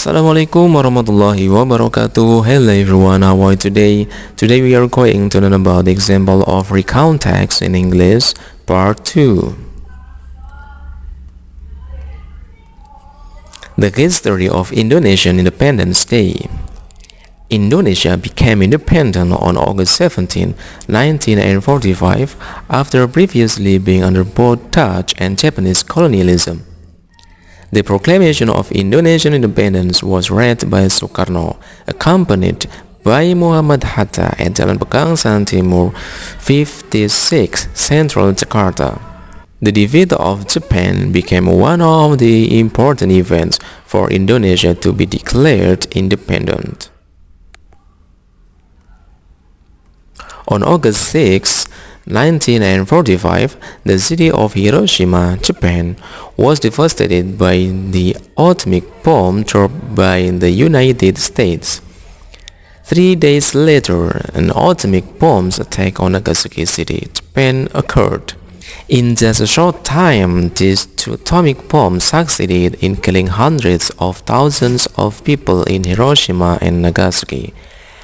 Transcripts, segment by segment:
Assalamualaikum warahmatullahi wabarakatuh. Hello everyone, how are you today? Today we are going to learn about the example of recount text in English, part 2. The history of Indonesian Independence Day. Indonesia became independent on August 17, 1945, after previously being under both Dutch and Japanese colonialism. The proclamation of Indonesian independence was read by Sukarno, accompanied by Muhammad Hatta at Jalan Pegangsaan Timur 56, Central Jakarta. The defeat of Japan became one of the important events for Indonesia to be declared independent. On August 6, 1945, the city of Hiroshima, Japan, was devastated by the atomic bomb dropped by the United States. 3 days later, an atomic bomb attack on Nagasaki City, Japan occurred. In just a short time, these two atomic bombs succeeded in killing hundreds of thousands of people in Hiroshima and Nagasaki.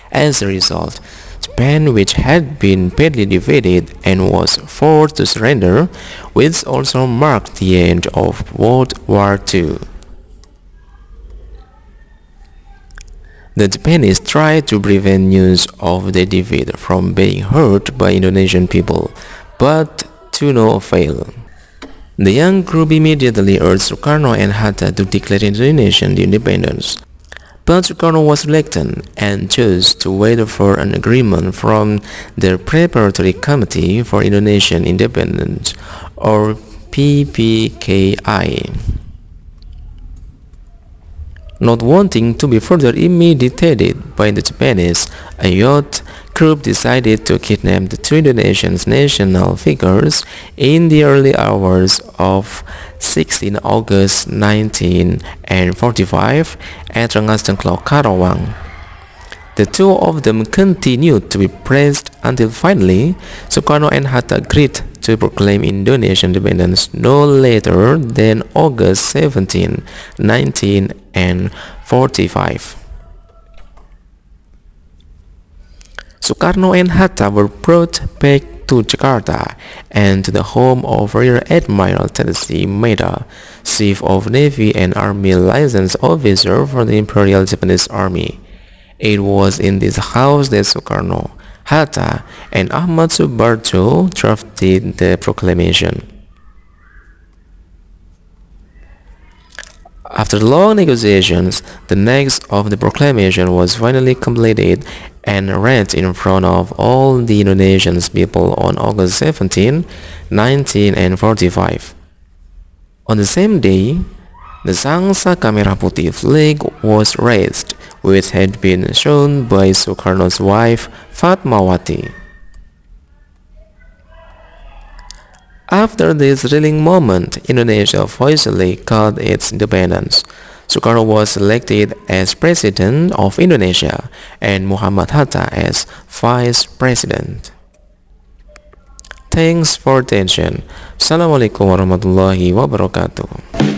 As a result, Japan, which had been badly defeated and was forced to surrender, which also marked the end of World War II. The Japanese tried to prevent news of their defeat from being heard by Indonesian people, but to no avail. The young group immediately urged Sukarno and Hatta to declare Indonesian independence. But Sukarno was reluctant and chose to wait for an agreement from the Preparatory Committee for Indonesian Independence, or PPKI. Not wanting to be further intimidated by the Japanese, a youth group decided to kidnap the two Indonesian national figures in the early hours of 16 August 1945 at Rengas Dengklok, Karawang. The two of them continued to be pressed until finally Sukarno and Hatta agreed to proclaim Indonesian independence no later than August 17, 1945. Sukarno and Hatta were brought back to Jakarta and to the home of Rear Admiral Tadashi Maeda, Chief of Navy and Army Liaison Officer for the Imperial Japanese Army. It was in this house that Sukarno, Hatta, and Ahmad Subarjo drafted the proclamation. After long negotiations, the text of the proclamation was finally completed and read in front of all the Indonesian people on August 17, 1945. On the same day, the Sangsaka Merah Putih flag was raised, which had been shown by Sukarno's wife Fatmawati. After this thrilling moment, Indonesia officially got its independence. Sukarno was elected as President of Indonesia and Muhammad Hatta as Vice President. Thanks for attention. Assalamualaikum warahmatullahi wabarakatuh.